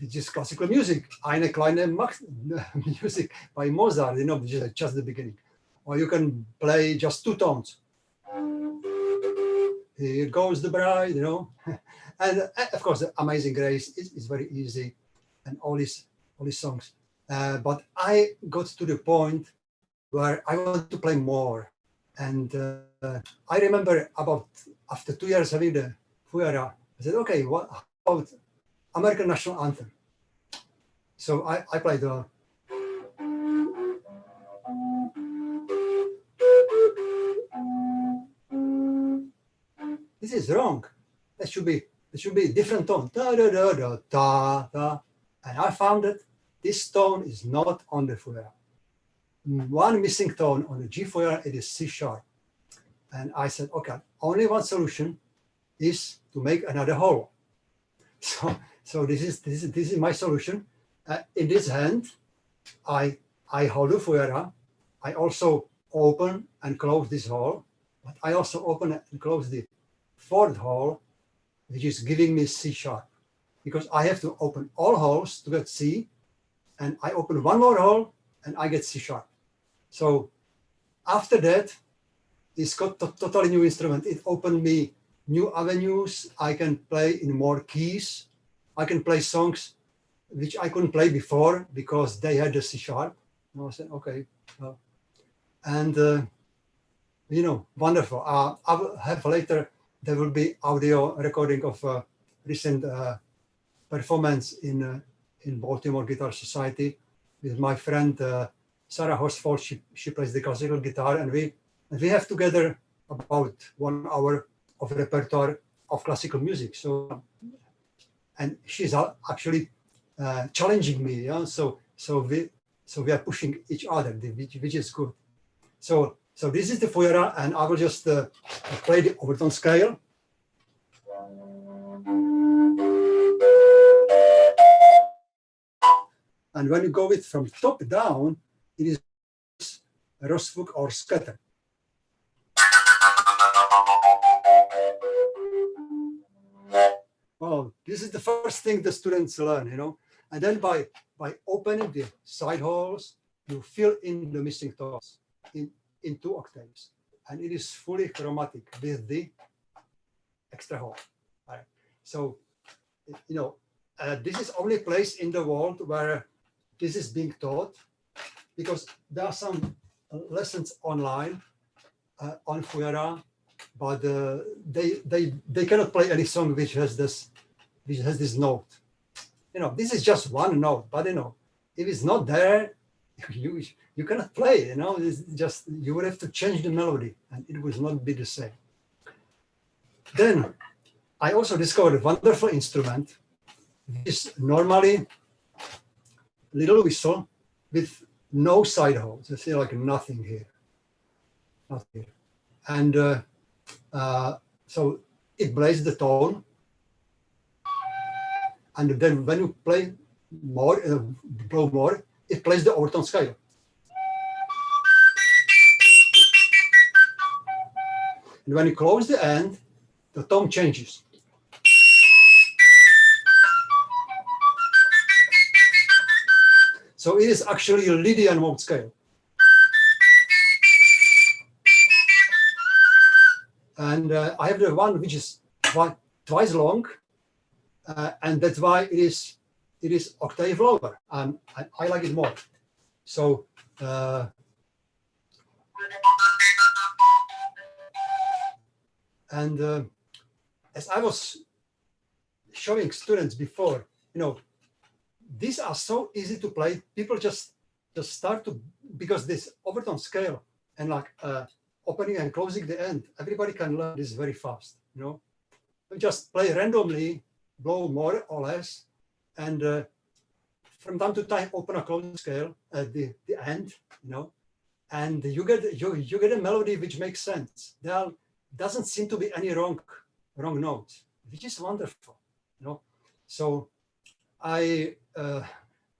which is classical music, Eine kleine music by Mozart, you know, which is just the beginning. Or you can play just 2 tones. Here goes the bride, you know. And of course, the Amazing Grace is very easy, and all these songs. But I got to the point where I wanted to play more. And I remember about after 2 years having the Fuyara, I said, okay, what about American National Anthem? So I played the. This is wrong. It should be a different tone. Da da da da da da. And I found that this tone is not on the Fuyara. One missing tone on the G Fuyara, it is C sharp. And I said, okay, only one solution is to make another hole. So this is my solution. In this hand, I hold the Fuyara. I also open and close this hole, but I also open and close the 4th hole, which is giving me C sharp, because I have to open all holes to get C, and I open one more hole and I get C sharp. So after that, it's got totally new instrument. It opened me new avenues. I can play in more keys. I can play songs which I couldn't play before because they had the C sharp. And I said, okay. And, you know, wonderful. I will have later, there will be audio recording of a recent performance in Baltimore Guitar Society with my friend Sarah Horsford. She plays the classical guitar, and we have together about 1 hour of repertoire of classical music. So, and she's actually challenging me. Yeah? So we are pushing each other, which is good. So this is the Fuyara, and I will just play the overtone scale. And when you go it from top down, it is Rosfuk or scatter. Well, this is the first thing the students learn, you know. And then by opening the side holes, you fill in the missing tones in 2 octaves. And it is fully chromatic with the extra hole. All right. So, you know, this is only place in the world where this is being taught, because there are some lessons online on Fuyara, but they cannot play any song which has this note. You know, this is just one note, but you know, if it's not there, you cannot play. You know, it's just you would have to change the melody, and it will not be the same. Then I also discovered a wonderful instrument. This normally little whistle with no side holes. I see like nothing here, not here, and so it plays the tone. and then when you play more, blow more, it plays the overtone scale. And when you close the end, the tone changes. So it is actually a Lydian mode scale. And I have the one which is twice long, and that's why it is octave lower, and I like it more. So as I was showing students before, these are so easy to play. People just start to, because this overtone scale and like opening and closing the end, everybody can learn this very fast. You just play randomly, blow more or less, and from time to time open a close scale at the end, and you get a melody which makes sense. There doesn't seem to be any wrong notes, which is wonderful. So I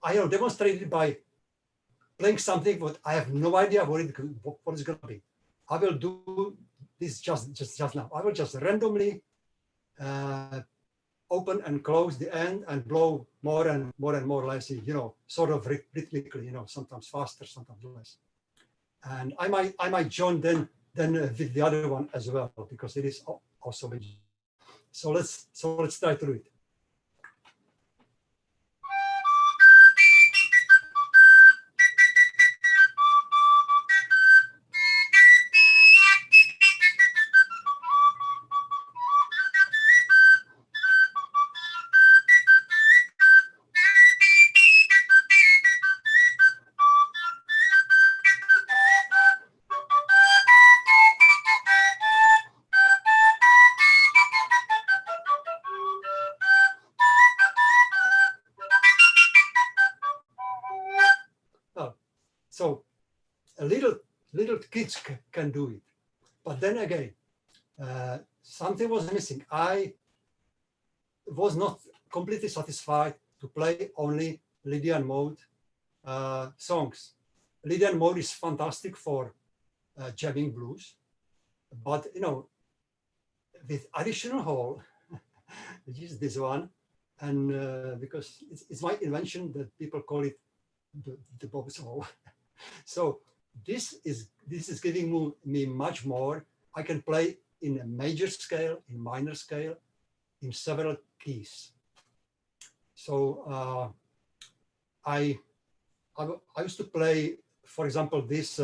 demonstrated by playing something what I have no idea what it's going to be. I will do this just now. I will just randomly open and close the end and blow more and more less, sort of rhythmically, sometimes faster, sometimes less. And I might join then with the other one as well, because it is also big. So let's try to do it. So little kids can do it, but then again, something was missing. I was not completely satisfied to play only Lydian mode songs. Lydian mode is fantastic for jamming blues, but with additional hall, which is this one, and because it's my invention that people call it the Bob's hall. So this is giving me much more. I can play in a major scale, in minor scale, in several keys. So I used to play, for example, this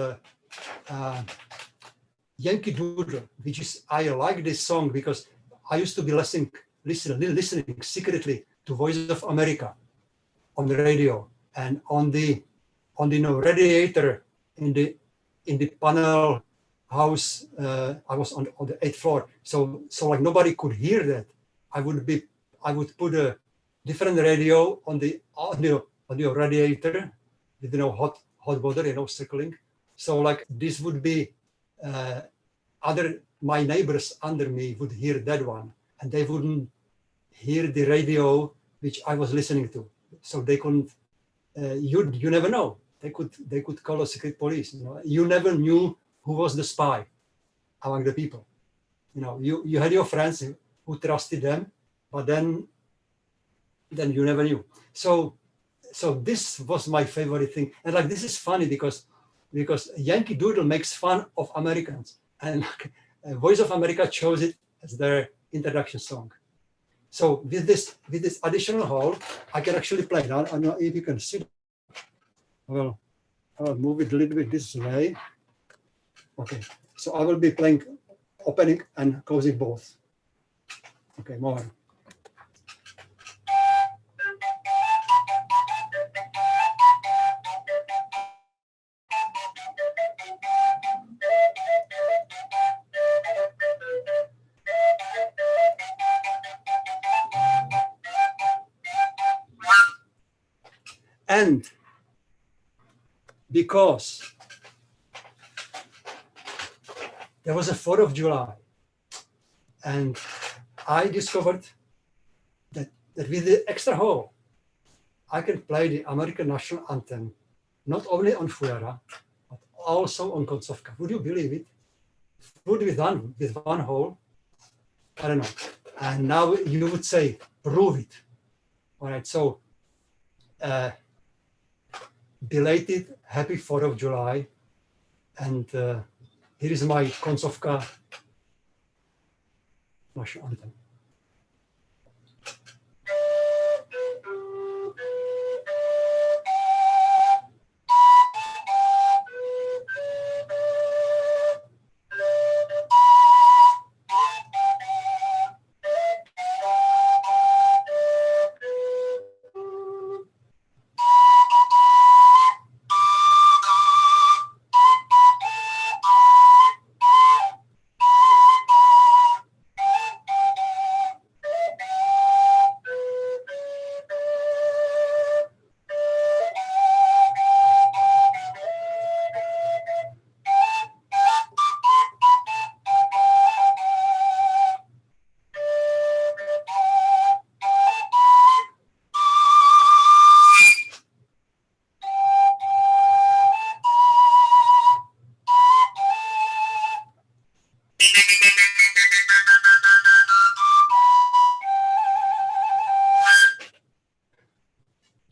Yankee Doodle, which is, I like this song because I used to be listening secretly to Voice of America on the radio, and on the radiator in the panel house. I was on the 8th floor, so like nobody could hear that. I would put a different radio on the radiator with hot water, circling. So like this would be my neighbors under me would hear that one, and they wouldn't hear the radio which I was listening to. So they couldn't. You never know. They could call a secret police. You never knew who was the spy among the people. You had your friends who trusted them, but then you never knew. So this was my favorite thing. And like this is funny because Yankee Doodle makes fun of Americans, and Voice of America chose it as their introduction song. So with this additional hall, I can actually play. Now I don't know if you can see. Well, I will move it a little bit this way. Okay, so I will be playing opening and closing both. Okay, more. And because there was a 4th of July, and I discovered that that with the extra hole, I can play the American national anthem, not only on Fuera, but also on koncovka. Would you believe it? Would be done with one hole? I don't know. And now you would say, prove it. All right, so belated happy 4th of July. And here is my koncovka national anthem.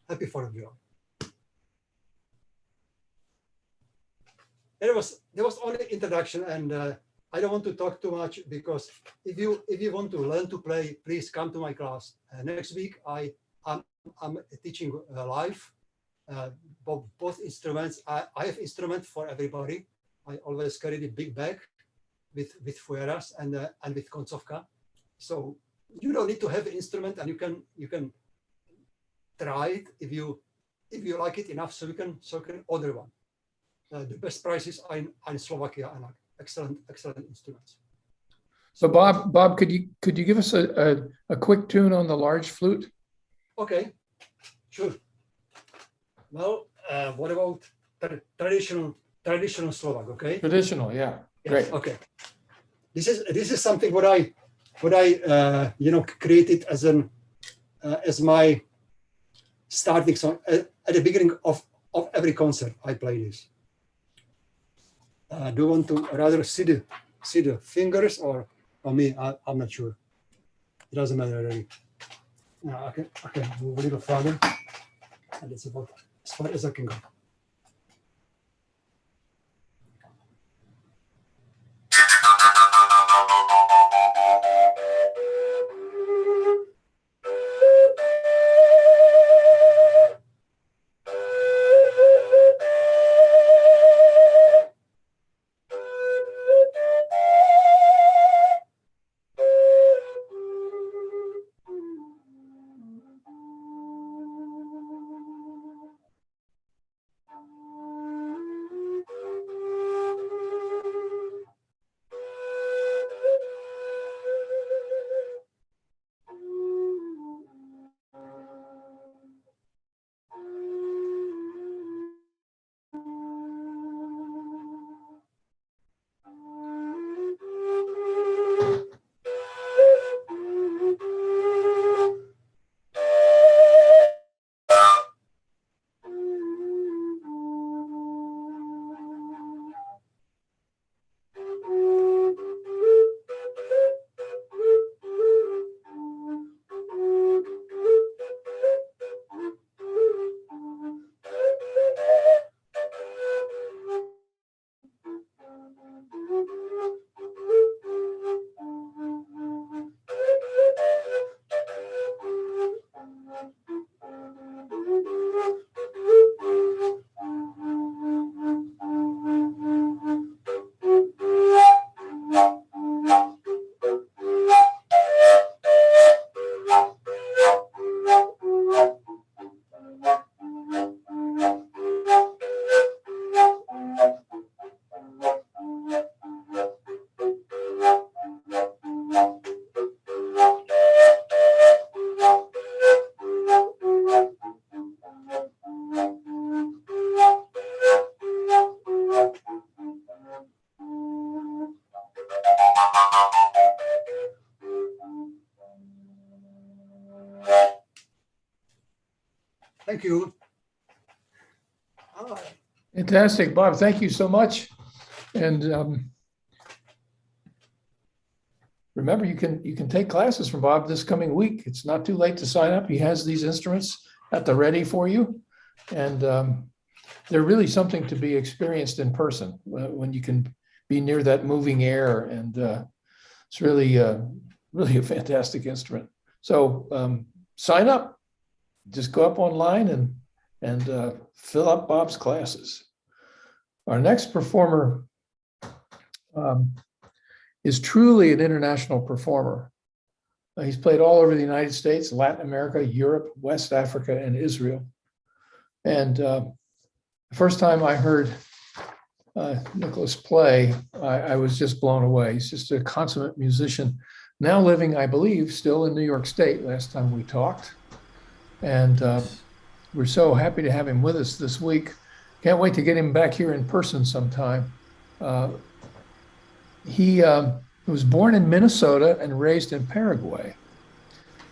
Happy 4th of July. There was only introduction, and I don't want to talk too much, because if you want to learn to play, please come to my class. Next week I'm teaching live both instruments. I have instruments for everybody. I always carry the big bag with fueras and with koncovka. So you don't need to have an instrument, and you can try it if you like it enough. So you can order one. The best prices are in Slovakia, and excellent instruments. So Bob, could you give us a quick tune on the large flute? Okay, sure. Well, what about traditional Slovak? Okay. Traditional, yeah. Great. Okay. This is something what I created as my starting song at the beginning of every concert. I play this. Do you want to rather see the fingers or me? I'm not sure. It doesn't matter really. I can move a little further, and it's about as far as I can go. Thank you. All right. Fantastic, Bob. Thank you so much. And remember, you can take classes from Bob this coming week. It's not too late to sign up. He has these instruments at the ready for you. And they're really something to be experienced in person when you can be near that moving air. And it's really a fantastic instrument. So sign up. Just go up online and fill up Bob's classes. Our next performer is truly an international performer. He's played all over the United States, Latin America, Europe, West Africa, and Israel. And the first time I heard Nicolas play, I was just blown away. He's just a consummate musician, now living, I believe, still in New York State, last time we talked. And we're so happy to have him with us this week. Can't wait to get him back here in person sometime. He was born in Minnesota and raised in Paraguay,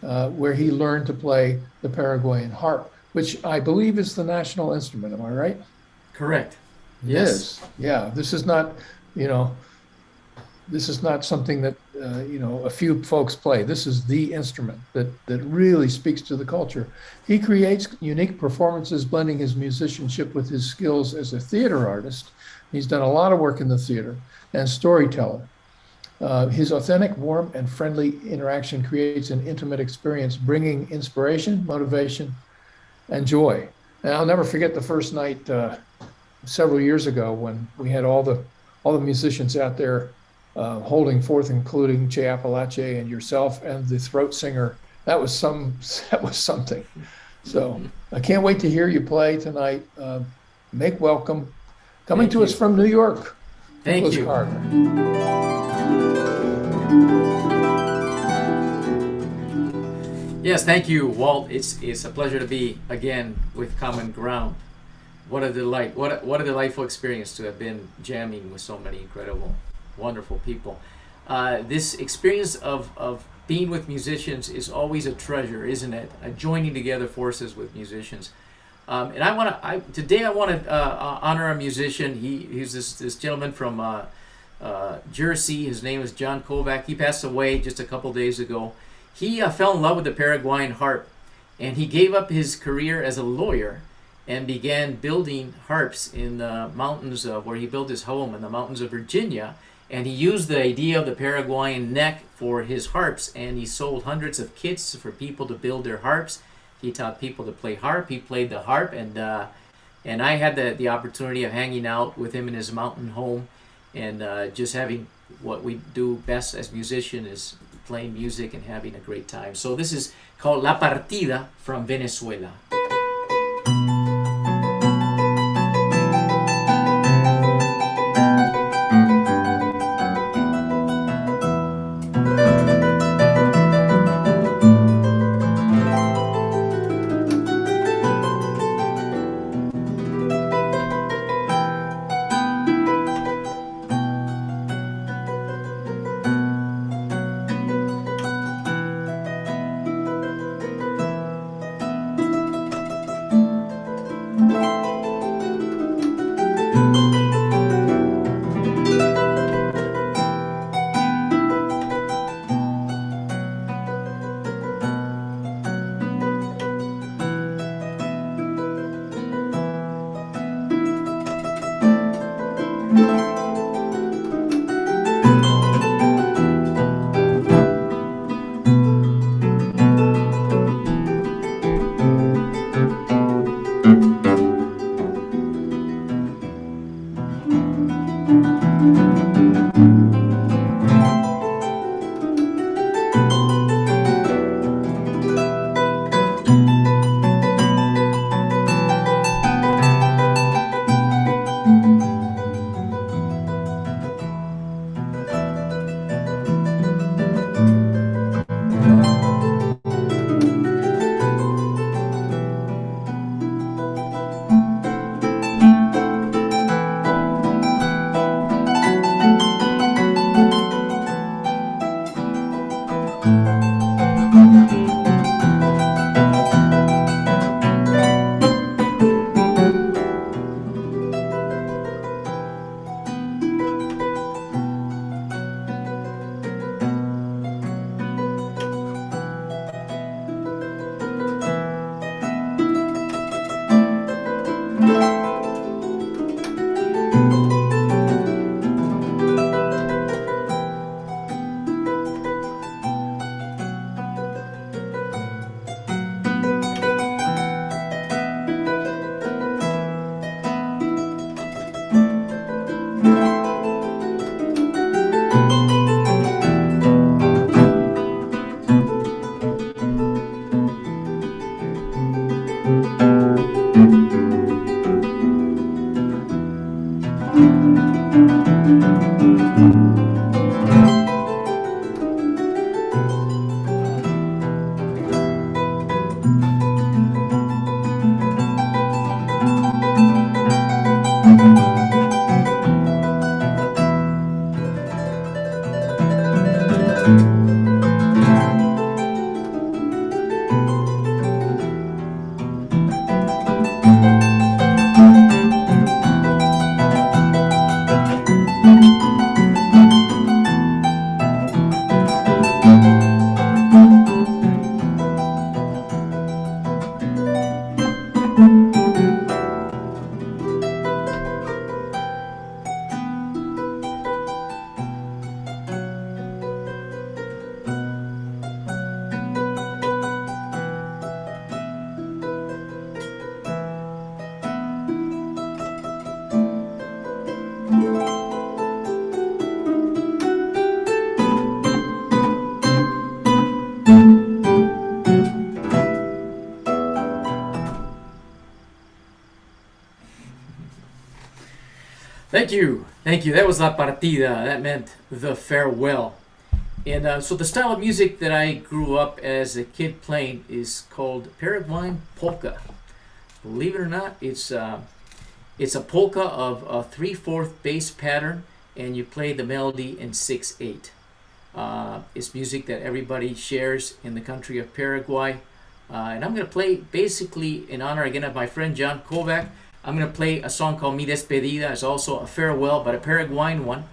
where he learned to play the Paraguayan harp, which I believe is the national instrument. Am I right? Correct. Yes. Yeah. This is not, this is not something that, a few folks play. This is the instrument that really speaks to the culture. He creates unique performances, blending his musicianship with his skills as a theater artist. He's done a lot of work in the theater and storyteller. His authentic, warm, and friendly interaction creates an intimate experience, bringing inspiration, motivation, and joy. And I'll never forget the first night several years ago when we had all the musicians out there holding forth, including Che Apalache and yourself and the throat singer. That was something. So I can't wait to hear you play tonight. Make welcome. Coming to us from New York. Thank Nicolas you. Carter. Yes, thank you, Walt. It's a pleasure to be again with Common Ground. What a delight! What a delightful experience to have been jamming with so many incredible, wonderful people. This experience of being with musicians is always a treasure, isn't it? Joining together forces with musicians. And today I want to honor a musician. He's this gentleman from Jersey. His name is John Kovac. He passed away just a couple days ago. He fell in love with the Paraguayan harp, and he gave up his career as a lawyer and began building harps in the mountains where he built his home in the mountains of Virginia. And he used the idea of the Paraguayan neck for his harps, and he sold hundreds of kits for people to build their harps. He taught people to play harp. He played the harp, and I had the opportunity of hanging out with him in his mountain home, and just having what we do best as musicians is playing music and having a great time. So this is called La Partida from Venezuela. Thank you. Thank you. That was La Partida. That meant the farewell. And so the style of music that I grew up as a kid playing is called Paraguayan polka. Believe it or not, it's a polka of a 3/4 bass pattern, and you play the melody in 6/8. It's music that everybody shares in the country of Paraguay. And I'm going to play basically in honor again of my friend John Kovac. I'm going to play a song called Mi Despedida. It's also a farewell, but a Paraguayan one.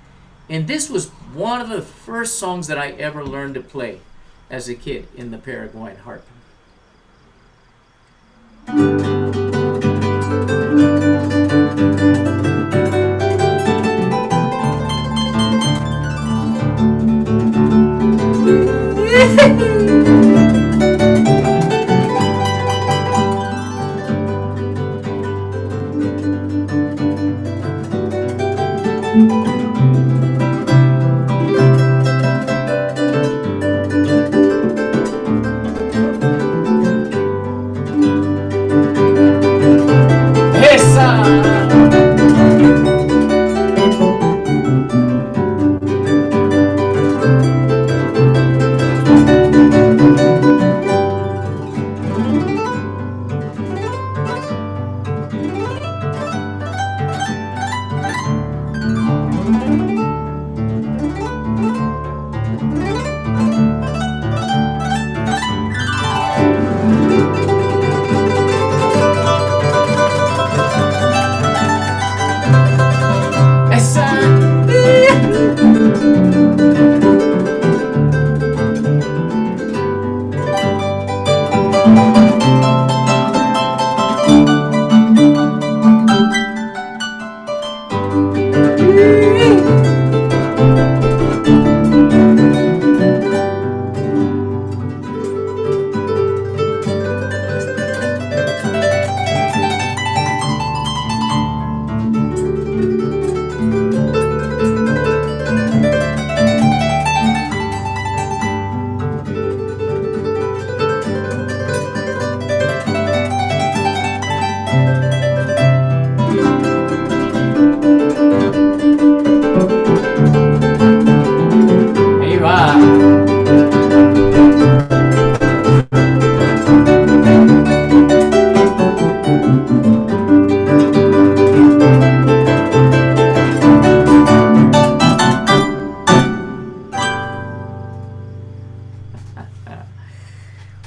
And this was one of the first songs that I ever learned to play as a kid in the Paraguayan harp.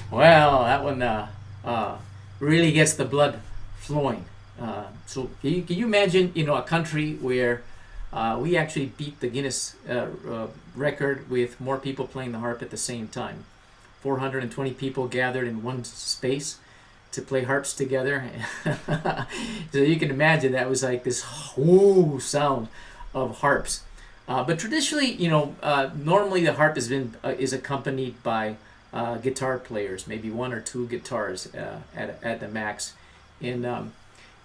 Well, that one really gets the blood flowing. So can you imagine, a country where we actually beat the Guinness record with more people playing the harp at the same time. 420 people gathered in one space to play harps together. So you can imagine that was like this whoo sound of harps. But traditionally, normally the harp is accompanied by guitar players, maybe one or two guitars at the max. And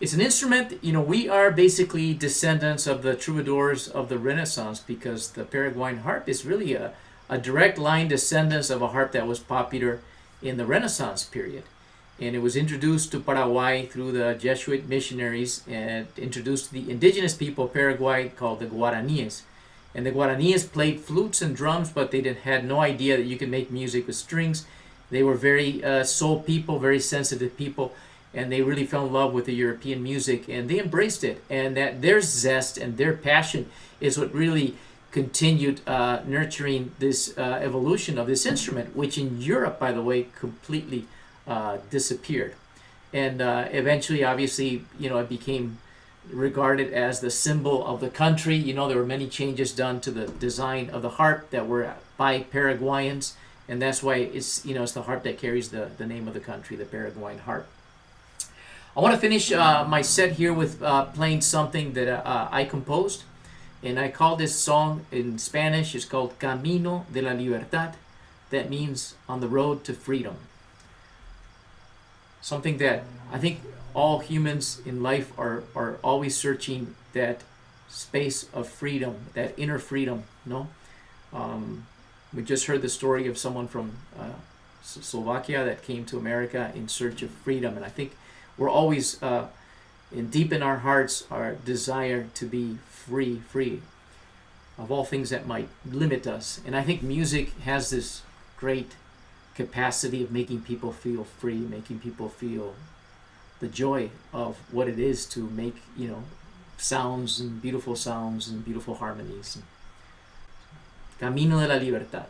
It's an instrument, we are basically descendants of the troubadours of the Renaissance, because the Paraguayan harp is really a direct line descendants of a harp that was popular in the Renaissance period. And it was introduced to Paraguay through the Jesuit missionaries and introduced to the indigenous people of Paraguay called the Guaraníes. And the Guaraníes played flutes and drums, but they had no idea that you could make music with strings. They were very soul people, very sensitive people, and they really fell in love with the European music, and they embraced it. And that their zest and their passion is what really continued nurturing this evolution of this instrument, which in Europe, by the way, completely disappeared. And eventually, obviously, it became regarded as the symbol of the country. There were many changes done to the design of the harp that were by Paraguayans, and that's why it's the harp that carries the name of the country, the Paraguayan harp. I want to finish my set here with playing something that I composed, and I call this song in Spanish, it's called Camino de la Libertad. That means on the road to freedom. Something that I think all humans in life are always searching, that space of freedom, that inner freedom. We just heard the story of someone from Slovakia that came to America in search of freedom, and I think we're always deep in our hearts, our desire to be free of all things that might limit us. And I think music has this great capacity of making people feel free, making people feel the joy of what it is to make, sounds and beautiful harmonies. Camino de la Libertad.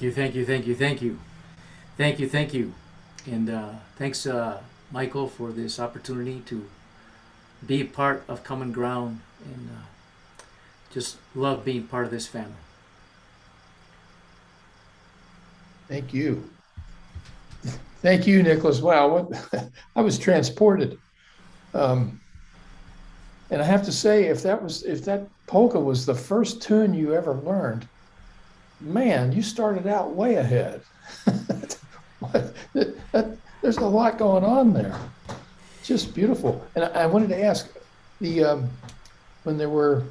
Thank you, thank you, thank you, thank you, thank you, thank you, and thanks, Michael, for this opportunity to be a part of Common Ground, and just love being part of this family. Thank you. Thank you, Nicolas. Wow, what I was transported. And I have to say, if that polka was the first tune you ever learned, man, you started out way ahead. There's a lot going on there. Just beautiful. And I wanted to ask, when there were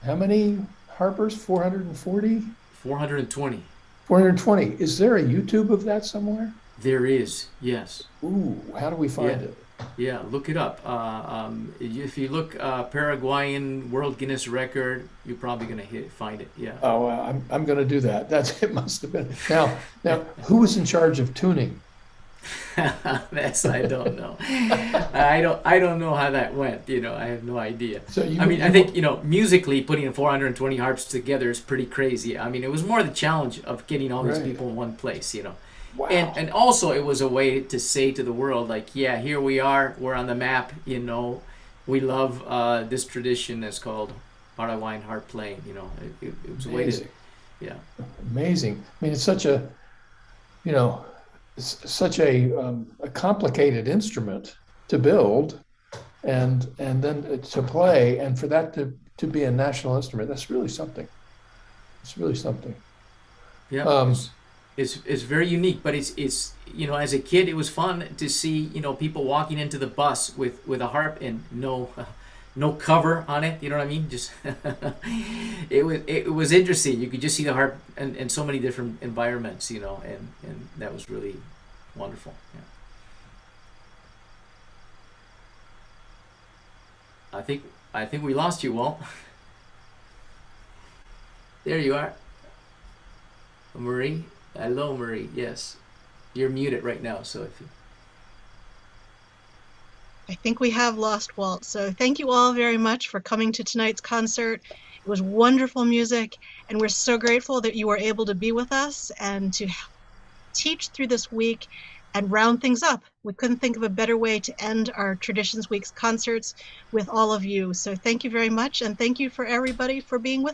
how many harpers? 440? 420. 420. Is there a YouTube of that somewhere? There is, yes. Ooh, how do we find it? Yeah, look it up. If you look Paraguayan World Guinness Record, you're probably gonna find it. Yeah. Oh, I'm going to do that. It must have been. Now, who was in charge of tuning? That's I don't know. I don't know how that went. I have no idea. So I think musically putting 420 harps together is pretty crazy. It was more the challenge of getting all these Right. people in one place. Wow. And also it was a way to say to the world, like, yeah, here we are, we're on the map. We love this tradition that's called Paraguayan harp playing. It was a way to, Amazing. yeah. Amazing. It's such a, a complicated instrument to build, and then to play, and for that to be a national instrument. That's really something. It's really something. Yeah. It's very unique, but it's as a kid it was fun to see people walking into the bus with a harp and no cover on it. You know what I mean? Just it was interesting. You could just see the harp in so many different environments. And that was really wonderful. Yeah. I think we lost you, Walt. There you are, Marie. Hello, Marie. Yes, you're muted right now. So if you... I think we have lost Walt. So thank you all very much for coming to tonight's concert. It was wonderful music, and we're so grateful that you were able to be with us and to teach through this week and round things up. We couldn't think of a better way to end our Traditions Week's concerts with all of you. So thank you very much, and thank you for everybody for being with us.